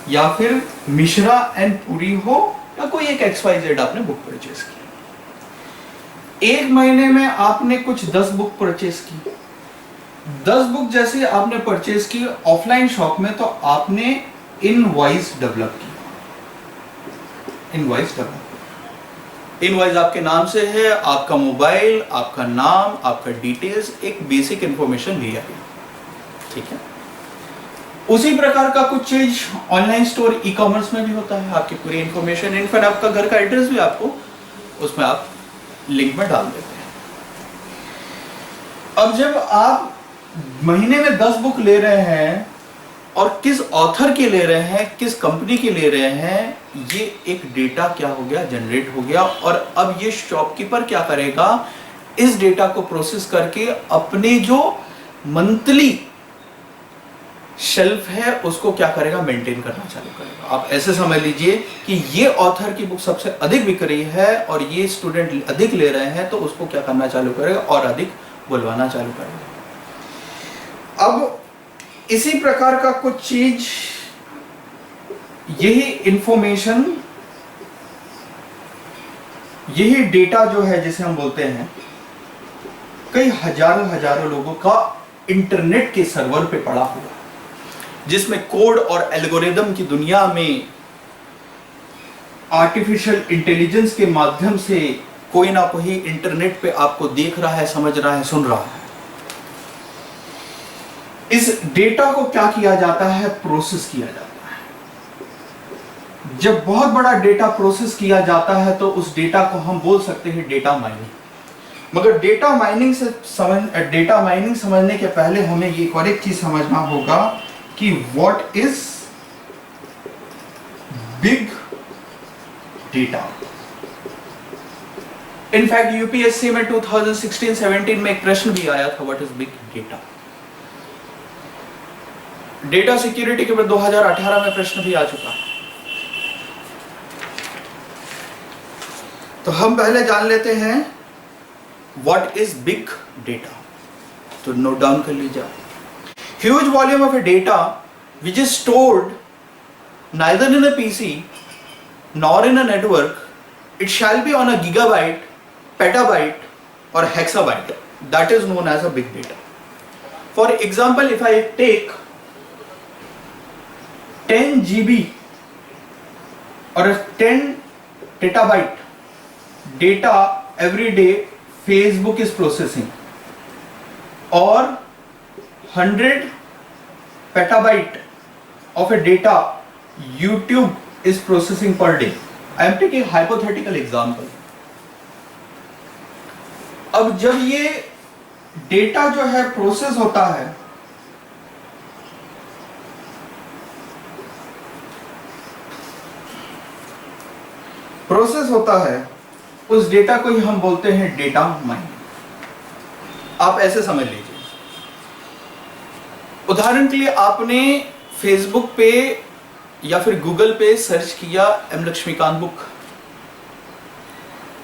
या फिर मिश्रा एंड पुरी हो, या कोई एक XYZ आपने बुक परचेज की। एक महीने में आपने कुछ 10 बुक परचेज की। 10 बुक जैसे आपने परचेज की ऑफलाइन शॉप में, तो आपने इनवॉइस डेवलप की। इनवॉइस आपके नाम से है, आपका मोबाइल, आपका नाम, आपका डिटेल्स, एक बेसिक इंफॉर्मेशन लिया गया, ठीक है। उसी प्रकार का कुछ चीज ऑनलाइन स्टोर ई-कॉमर्स में भी होता है। आपकी पूरी इंफॉर्मेशन, इनफैक्ट आपका घर का एड्रेस भी आपको उसमें आप लिंक में डाल देते हैं। अब जब आप महीने में 10 बुक ले रहे हैं, और किस ऑथर के ले रहे हैं, किस कंपनी के ले रहे हैं, ये एक डेटा क्या हो गया? जनरेट हो गया। और अब ये शॉपकीपर क्या करेगा? इस डेटा को प्रोसेस करके अपने जो मंथली शेल्फ है उसको क्या करेगा? मेंटेन करना चालू करेगा। आप ऐसे समझ लीजिए कि ये ऑथर की बुक सबसे अधिक बिक रही है और ये स्टूडेंट अधिक ले रहे हैं, तो उसको क्या करना चालू करेगा? और अधिक बुलवाना चालू करेगा। अब इसी प्रकार का कुछ चीज, यही इंफॉर्मेशन, यही डेटा जो है जिसे हम बोलते हैं, कई हजारों लोगों का इंटरनेट के सर्वर पे पड़ा हुआ, जिसमें कोड और एल्गोरिदम की दुनिया में आर्टिफिशियल इंटेलिजेंस के माध्यम से कोई ना कोई इंटरनेट पे आपको देख रहा है, समझ रहा है, सुन रहा है। इस डेटा को क्या किया जाता है? प्रोसेस किया जाता है। जब बहुत बड़ा डेटा प्रोसेस किया जाता है तो उस डेटा को हम बोल सकते हैं डेटा माइनिंग। मगर डेटा माइनिंग समझने के पहले हमें ये और एक चीज समझना होगा कि what is big data. In fact UPSC में 2016-17 में एक प्रश्न भी आया था, what is big data. Data security के ऊपर 2018 में प्रश्न भी आ चुका है। तो हम पहले जान लेते हैं व्हाट इज बिग डेटा। तो नोट डाउन कर लीजिए। Huge volume of A data which is stored neither in a PC nor in a network, it shall be on a gigabyte, petabyte or hexabyte. That is known as a big data. For example, if I take 10 GB or a 10 petabyte data every day Facebook is processing, or 100 petabyte of a data YouTube is processing per day. I am taking a hypothetical example. अब जब ये data जो है process होता है, उस data को ही हम बोलते हैं डेटा माइनिंग। आप ऐसे समझ लीजिए, उदाहरण के लिए आपने फेसबुक पे या फिर गूगल पे सर्च किया एम लक्ष्मीकांत बुक।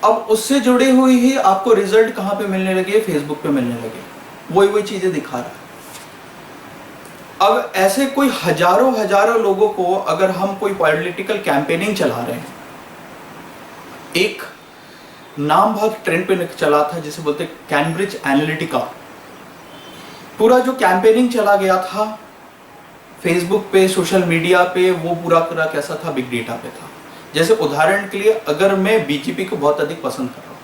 अब उससे जुड़े हुए ही आपको रिजल्ट कहां पे मिलने लगे? फेसबुक पे मिलने लगे। वही चीजें दिखा रहा है। अब ऐसे कोई हजारों लोगों को अगर हम कोई पॉलिटिकल कैंपेनिंग चला रहे हैं, एक नाम बहुत ट्रेंड पे चला था जिसे बोलते कैम्ब्रिज एनालिटिका। पूरा जो कैंपेनिंग चला गया था फेसबुक पे, सोशल मीडिया पे, वो पूरा कैसा था? बिग डेटा पे था। जैसे उदाहरण के लिए अगर मैं बीजेपी को बहुत अधिक पसंद कर रहा हूँ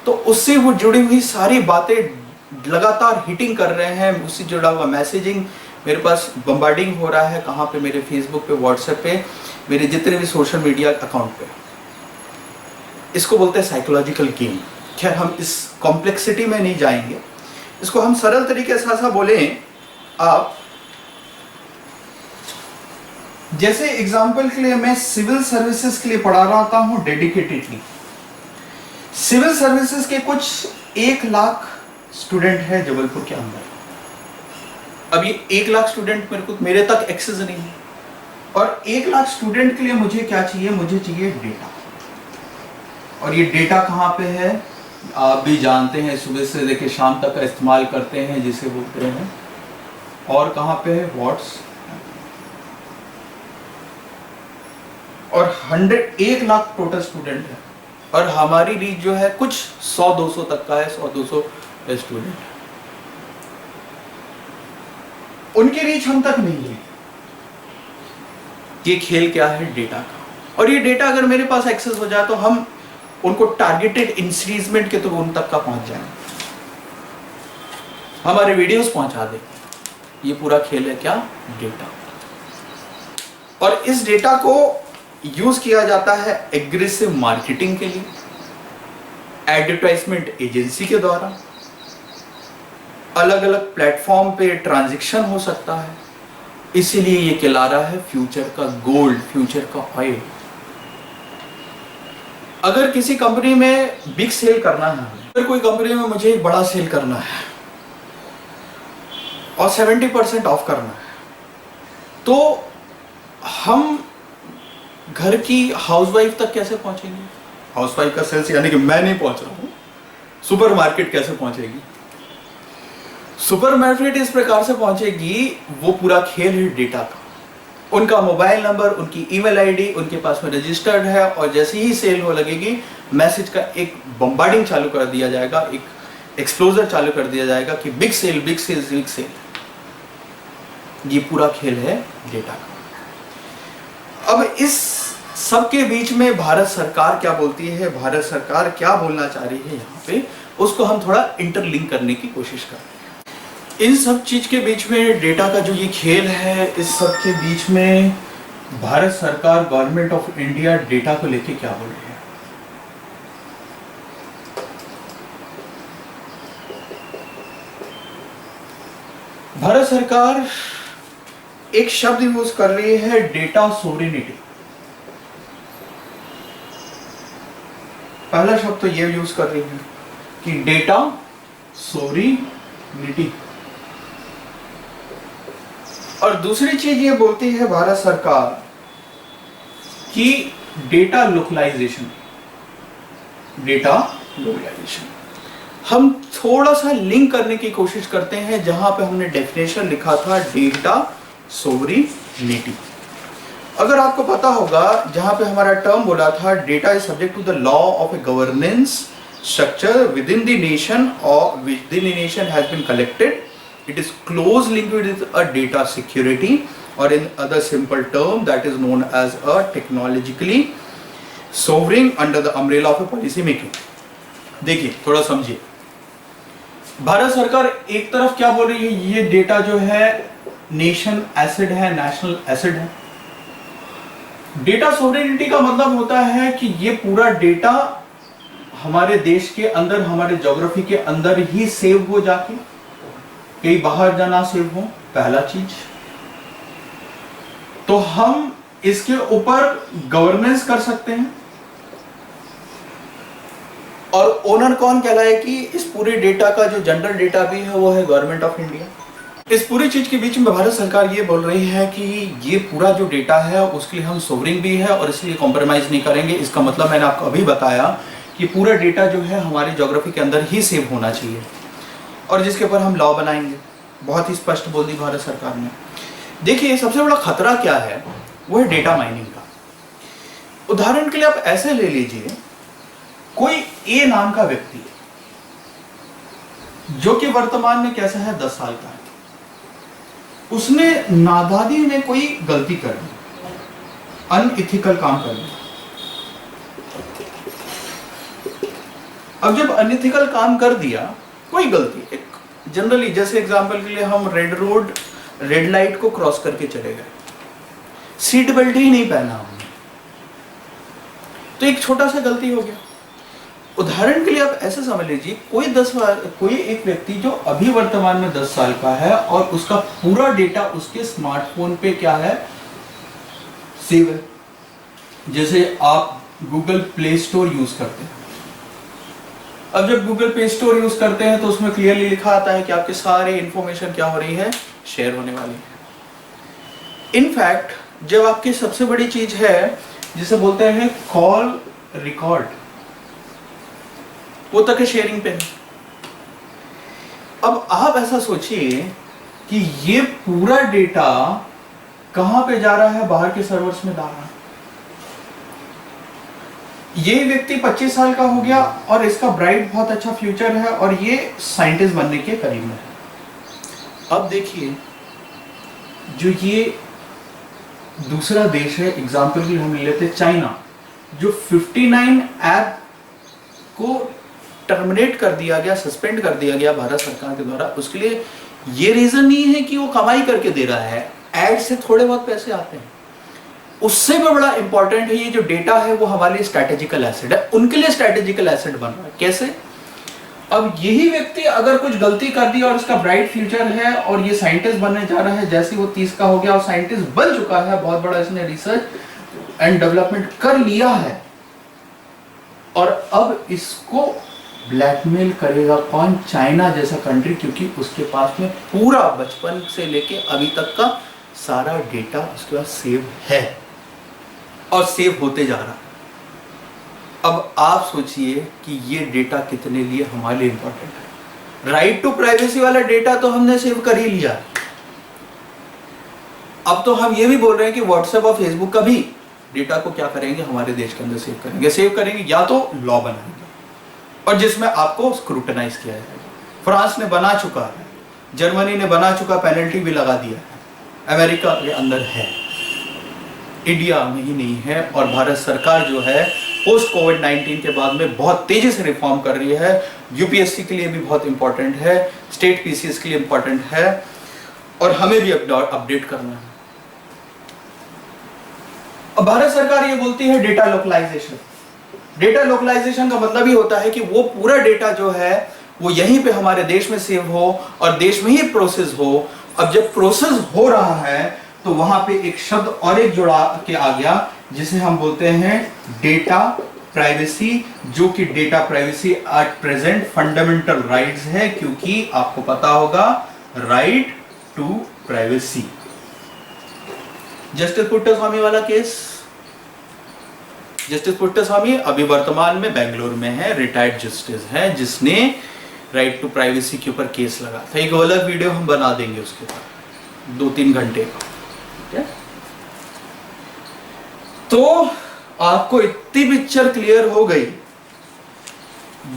तो उससे वो जुड़ी हुई सारी बातें लगातार हिटिंग कर रहे हैं, उससे जुड़ा हुआ मैसेजिंग मेरे पास बम्बार्डिंग हो रहा है। कहाँ पे? मेरे फेसबुक पे, व्हाट्सएप पे, मेरे जितने भी सोशल मीडिया अकाउंट पे। इसको बोलते हैं साइकोलॉजिकल गेम। खैर हम इस कॉम्प्लेक्सिटी में नहीं जाएंगे, इसको हम सरल तरीके से ऐसा बोले। आप जैसे एग्जाम्पल के लिए मैं सिविल सर्विसेज के लिए पढ़ा रहा हूं डेडिकेटेडली। सिविल सर्विसेज के कुछ 1 लाख स्टूडेंट है जबलपुर के अंदर। अब ये 1 लाख स्टूडेंट मेरे तक एक्सेस नहीं है, और 1 लाख स्टूडेंट के लिए मुझे क्या चाहिए? मुझे चाहिए डेटा। और ये डेटा कहाँ पे है? आप भी जानते हैं, सुबह से लेकर शाम तक का इस्तेमाल करते हैं, जिसे बोलते हैं। और कहाँ पे है? व्हाट्सएप। और 1 लाख टोटल स्टूडेंट है, और हमारी रीच जो है कुछ 100-200 तक का है, 100-200 स्टूडेंट। उनकी रीच हम तक नहीं है। ये खेल क्या है? डेटा का। और ये डेटा अगर मेरे पास एक्सेस हो जाए तो हम उनको टारगेटेड इंक्रीजमेंट के थ्रू उन तक का पहुंच जाए, हमारे वीडियोस पहुंचा दे। ये पूरा खेल है क्या? डेटा। और इस डेटा को यूज किया जाता है एग्रेसिव मार्केटिंग के लिए, एडवर्टाइजमेंट एजेंसी के द्वारा, अलग अलग प्लेटफॉर्म पे ट्रांजैक्शन हो सकता है। इसीलिए ये कहला रहा है फ्यूचर का गोल्ड, फ्यूचर का ऑयल। अगर किसी कंपनी में बिग सेल करना है, अगर कोई कंपनी में मुझे एक बड़ा सेल करना है और 70% ऑफ करना है, तो हम घर की हाउसवाइफ तक कैसे पहुंचेंगे? हाउसवाइफ का सेल्स यानी कि मैं नहीं पहुंच रहा हूं, सुपरमार्केट कैसे पहुंचेगी? सुपरमार्केट इस प्रकार से पहुंचेगी, वो पूरा खेल है डेटा का। उनका मोबाइल नंबर, उनकी ईमेल आईडी उनके पास में रजिस्टर्ड है, और जैसे ही सेल हो लगेगी मैसेज का एक बम्बार्डिंग चालू कर दिया जाएगा, एक एक्सप्लोजर चालू कर दिया जाएगा कि big sale, big sale, big sale. ये पूरा खेल है डेटा का। अब इस सबके बीच में भारत सरकार क्या बोलती है, भारत सरकार क्या बोलना चाह रही है यहाँ पे, उसको हम थोड़ा इंटरलिंक करने की कोशिश करते हैं। इन सब चीज के बीच में डेटा का जो ये खेल है, इस सब के बीच में भारत सरकार, गवर्नमेंट ऑफ इंडिया डेटा को लेके क्या बोल रही है। भारत सरकार एक शब्द यूज कर रही है, डेटा सोवरेनिटी। पहला शब्द तो ये यूज कर रही है कि डेटा सोवरेनिटी, और दूसरी चीज ये बोलती है भारत सरकार कि डेटा लोकलाइजेशन। डेटा लोकलाइजेशन हम थोड़ा सा लिंक करने की कोशिश करते हैं, जहां पे हमने डेफिनेशन लिखा था डेटा सोवरेनिटी। अगर आपको पता होगा, जहां पे हमारा टर्म बोला था data is subject to the law of a governance structure within the nation, और within the nation has been collected, it is close linked with a data security, or in other simple term that is known as a technologically sovereign under the umbrella of a policy making। देखिए थोड़ा समझिए, भारत सरकार एक तरफ क्या बोल रही है, ये डेटा जो है नेशन एसेट है, नेशनल एसेट है। डेटा सोवरेनिटी का मतलब होता है कि ये पूरा डेटा हमारे देश के अंदर, हमारे ज्योग्राफी के अंदर ही सेव हो जाके, कहीं बाहर जाना सेव हो। पहला चीज तो हम इसके ऊपर गवर्नेंस कर सकते हैं, और ओनर कौन कहलाएगी, इस पूरे डेटा का जो जनरल डेटा भी है वो है गवर्नमेंट ऑफ इंडिया। इस पूरी चीज के बीच में भारत सरकार ये बोल रही है कि ये पूरा जो डेटा है उसके लिए हम सोवरिंग भी है और इसलिए कॉम्प्रोमाइज नहीं करेंगे। इसका मतलब मैंने आपको अभी बताया कि पूरा डेटा जो है हमारी ज्योग्राफी के अंदर ही सेव होना चाहिए, और जिसके ऊपर हम लॉ बनाएंगे। बहुत ही स्पष्ट बोल दी भारत सरकार ने। देखिए सबसे बड़ा खतरा क्या है, वो है डेटा माइनिंग का। उदाहरण के लिए आप ऐसे ले लीजिए, कोई ए नाम का व्यक्ति है जो कि वर्तमान में कैसा है, 10 साल का है। उसने नादानी में कोई गलती कर दी, अनइथिकल काम कर दिया। अब जब अनइथिकल काम कर दिया, कोई गलती, एक जनरली जैसे एग्जांपल के लिए हम रेड लाइट को क्रॉस करके चले गए, सीट बेल्ट ही नहीं पहना हमने, तो एक छोटा सा गलती हो गया। उदाहरण के लिए आप ऐसे समझ लीजिए, कोई एक व्यक्ति जो अभी वर्तमान में 10 साल का है और उसका पूरा डेटा उसके स्मार्टफोन पे क्या है, सेव है। जैसे आप गूगल प्ले स्टोर यूज करते हैं, अब जब गूगल प्ले स्टोर यूज करते हैं तो उसमें क्लियरली लिखा आता है कि आपके सारे इंफॉर्मेशन क्या हो रही है, शेयर होने वाली है। इनफैक्ट जब आपकी सबसे बड़ी चीज है जिसे बोलते हैं कॉल रिकॉर्ड, वो तक शेयरिंग पे है। अब आप ऐसा सोचिए कि ये पूरा डेटा कहां पे जा रहा है, बाहर के सर्वर्स में जा रहा है। ये व्यक्ति 25 साल का हो गया और इसका ब्राइट बहुत अच्छा फ्यूचर है और ये साइंटिस्ट बनने के करीब में है। अब देखिए जो ये दूसरा देश है, एग्जाम्पल के लिए हम ले लेते हैं चाइना, जो 59 ऐप को टर्मिनेट कर दिया गया, सस्पेंड कर दिया गया भारत सरकार के द्वारा। उसके लिए ये रीजन नहीं है कि वो कमाई करके दे रहा है, एड से थोड़े बहुत पैसे आते हैं। उससे भी बड़ा इंपॉर्टेंट है ये जो डेटा है, वो हमारे लिए स्ट्रैटेजिकल एसेट है, उनके लिए स्ट्रैटेजिकल एसेट बन रहा है। कैसे? अब यही व्यक्ति अगर कुछ गलती कर दी और उसका ब्राइट फ्यूचर है और ये साइंटिस्ट बनने जा रहा है, जैसे वो 30 का हो गया और साइंटिस्ट बन चुका है, बहुत बड़ा इसने रिसर्च एंड डेवलपमेंट कर लिया है, और अब इसको ब्लैकमेल करेगा कौन? चाइना जैसा कंट्री, क्योंकि उसके पास में पूरा बचपन से लेके अभी तक का सारा डेटा उसके पास सेव है और सेव होते जा रहा है। अब आप सोचिए कि ये डेटा कितने लिए हमारे लिए इंपॉर्टेंट है। राइट टू प्राइवेसी वाला डेटा तो हमने सेव कर ही लिया, अब तो हम ये भी बोल रहे हैं कि व्हाट्सएप और फेसबुक का भी डेटा को क्या करेंगे, हमारे देश के अंदर सेव करेंगे या तो लॉ बनाएंगे और जिसमें आपको स्क्रूटनाइज किया जाएगा। फ्रांस ने बना चुका है, जर्मनी ने बना चुका, पेनल्टी भी लगा दिया है, अमेरिका के अंदर है। इंडिया में ही नहीं है, और भारत सरकार जो है पोस्ट कोविड-19 के बाद में बहुत तेजी से रिफॉर्म कर रही है। यूपीएससी के लिए भी बहुत इंपॉर्टेंट है, स्टेट पीसीएस के लिए इंपॉर्टेंट है, और हमें भी अपडेट करना है। अब भारत सरकार ये बोलती है डेटा लोकलाइजेशन। डेटा लोकलाइजेशन का मतलब ही होता है कि वो पूरा डेटा जो है वो यहीं पे हमारे देश में सेव हो और देश में ही प्रोसेस हो। अब जब प्रोसेस हो रहा है तो वहां पे एक शब्द और एक जुड़ा के आ गया जिसे हम बोलते हैं डेटा प्राइवेसी, जो कि data privacy at present fundamental rights है, क्योंकि आपको पता होगा right to privacy. Justice Puttaswamy वाला केस, जस्टिस पुट्टास्वामी अभी वर्तमान में बेंगलुरु में है, रिटायर्ड जस्टिस है, जिसने राइट टू प्राइवेसी के ऊपर केस लगा था। एक अलग वीडियो हम बना देंगे उसके ऊपर 2-3 घंटे का। तो आपको इतनी पिक्चर क्लियर हो गई,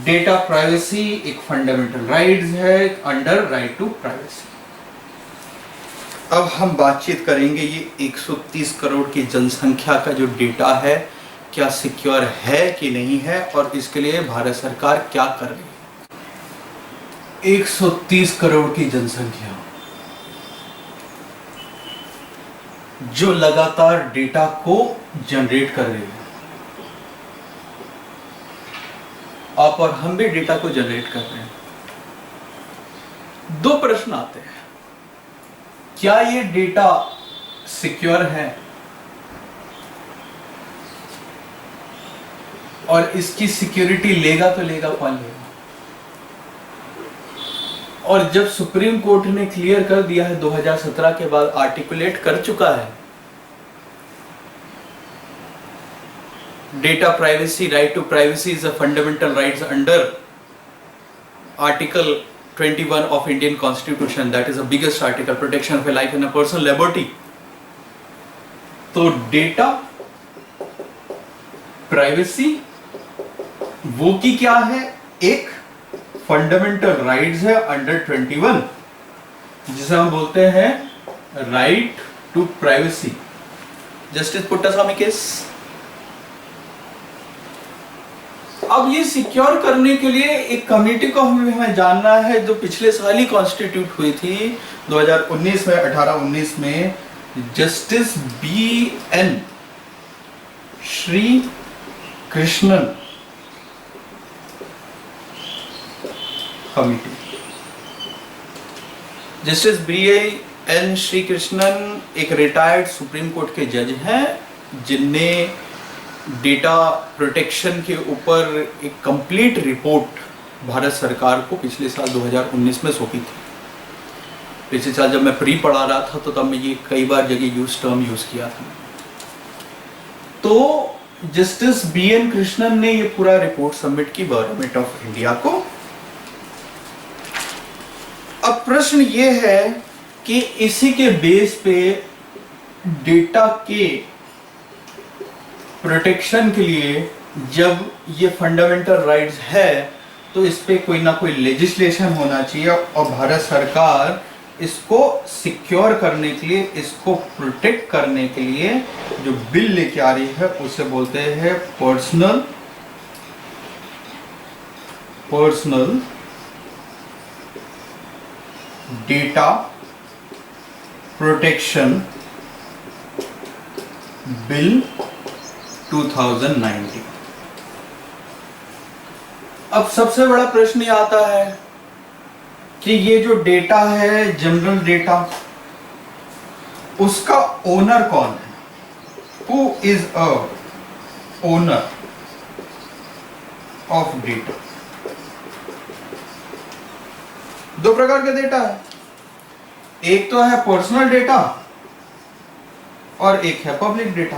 डेटा प्राइवेसी एक फंडामेंटल राइट्स है अंडर राइट टू प्राइवेसी। अब हम बातचीत करेंगे ये 130 करोड़ की जनसंख्या का जो डेटा है क्या सिक्योर है कि नहीं है, और इसके लिए भारत सरकार क्या कर रही है। 130 करोड़ की जनसंख्या जो लगातार डेटा को जनरेट कर रही है। आप और हम भी डेटा को जनरेट कर रहे हैं। दो प्रश्न आते हैं, क्या ये डेटा सिक्योर है, और इसकी सिक्योरिटी लेगा तो लेगा कौन लेगा। और जब सुप्रीम कोर्ट ने क्लियर कर दिया है 2017 के बाद, आर्टिकुलेट कर चुका है data privacy, right to privacy is a fundamental rights under article 21 of Indian Constitution, that is the biggest article, protection of a life and a personal liberty। तो डेटा प्राइवेसी वो की क्या है, एक फंडामेंटल राइट्स है under 21, जिसे हम बोलते हैं right to privacy. Justice Puttaswamy case. अब ये सिक्योर करने के लिए एक कमेटी को हमें जानना है जो पिछले साल ही कॉन्स्टिट्यूट हुई थी 2019 में, 18-19 में। Justice BN Shri Krishnan committee. Justice BN Shri Krishnan एक रिटायर्ड सुप्रीम कोर्ट के जज हैं, जिनने डेटा प्रोटेक्शन के ऊपर एक कंप्लीट रिपोर्ट भारत सरकार को पिछले साल 2019 में सौंपी थी। पिछले साल जब मैं प्री पढ़ा रहा था तो तब मैं ये कई बार जगह टर्म यूज किया था। तो जस्टिस BN कृष्णन ने ये पूरा रिपोर्ट सबमिट की गवर्नमेंट ऑफ इंडिया को। अब प्रश्न ये है कि इसी के बेस पे डेटा के प्रोटेक्शन के लिए जब ये फंडामेंटल राइट्स है तो इस पे कोई ना कोई लेजिस्लेशन होना चाहिए, और भारत सरकार इसको सिक्योर करने के लिए, इसको प्रोटेक्ट करने के लिए जो बिल लेके आ रही है उसे बोलते हैं पर्सनल डेटा प्रोटेक्शन बिल 2019। अब सबसे बड़ा प्रश्न ये आता है कि ये जो डेटा है, जनरल डेटा, उसका ओनर कौन है? Who is a owner of data? दो प्रकार के डेटा है, एक तो है पर्सनल डेटा और एक है public data.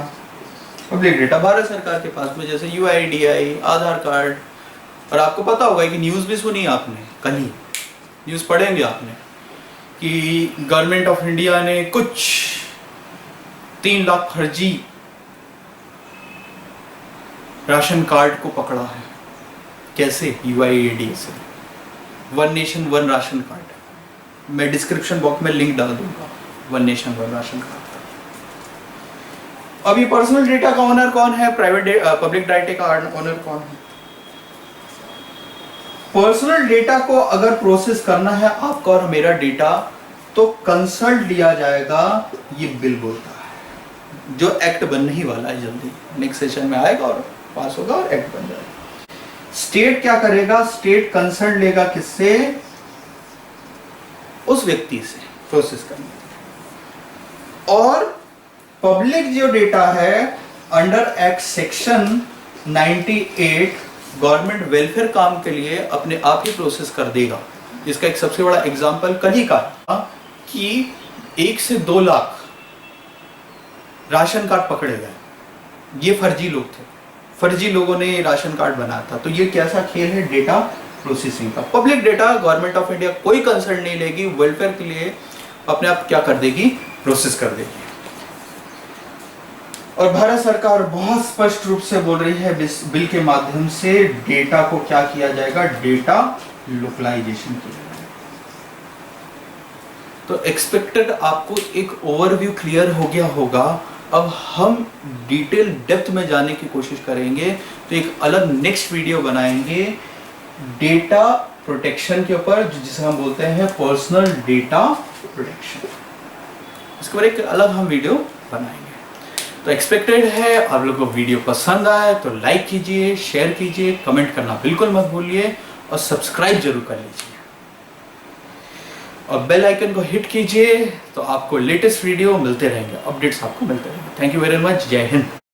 Public data Bharat सरकार के पास में, जैसे UIDAI, आधार कार्ड। और आपको पता होगा कि न्यूज़ भी सुनी आपने, कल ही न्यूज़ पढ़ेंगे आपने कि गवर्नमेंट ऑफ इंडिया ने कुछ 3 लाख फर्जी राशन कार्ड को पकड़ा है। कैसे? UIDAI से। One nation one ration card, मैं डिस्क्रिप्शन बॉक्स में लिंक डाल दूंगा, one nation one ration card. अब ये पर्सनल डेटा का ओनर कौन है, पब्लिक डाटा का ओनर कौन है? पर्सनल डेटा को अगर प्रोसेस करना है आपका और मेरा डेटा, तो कंसल्ट लिया जाएगा, ये बिल बोलता है, जो एक्ट बनने ही वाला है जल्दी, नेक्स्ट सेशन में आएगा और पास होगा और एक्ट बन जाएगा। स्टेट क्या करेगा? स्टेट कंसल्ट लेगा किससे? उस व्यक्ति से प्रोसेस करने। और पब्लिक जो डेटा है under act section 98 government welfare काम के लिए अपने आप ही प्रोसेस कर देगा। इसका एक सबसे बड़ा एग्जांपल कल ही का कि 1 से 2 लाख राशन कार्ड पकड़े गए, ये फर्जी लोग थे, फर्जी लोगों ने राशन कार्ड बनाया था। तो ये कैसा खेल है डेटा प्रोसेसिंग का। Public data government of India कोई कंसर्न नहीं लेगी, वेलफेयर के लिए अपने आप क्या कर देगी? प्रोसेस कर देगी। और भारत सरकार बहुत स्पष्ट रूप से बोल रही है बिल के माध्यम से डेटा को क्या किया जाएगा? डेटा लोकलाइजेशन किया जाएगा। तो एक्सपेक्टेड आपको एक ओवरव्यू क्लियर हो गया होगा। अब हम डिटेल डेप्थ में जाने की कोशिश करेंगे, तो एक अलग नेक्स्ट वीडियो बनाएंगे डेटा प्रोटेक्शन के ऊपर, जिसे हम बोलते हैं पर्सनल डेटा प्रोटेक्शन। इसके ऊपर एक अलग हम वीडियो बनाएंगे। तो एक्सपेक्टेड है आप लोगों को वीडियो पसंद आए तो लाइक कीजिए, शेयर कीजिए, कमेंट करना बिल्कुल मत भूलिए और सब्सक्राइब जरूर कर लीजिए और बेल आइकन को हिट कीजिए, तो आपको लेटेस्ट वीडियो मिलते रहेंगे, अपडेट्स आपको मिलते रहेंगे। Thank you very much. जय हिंद।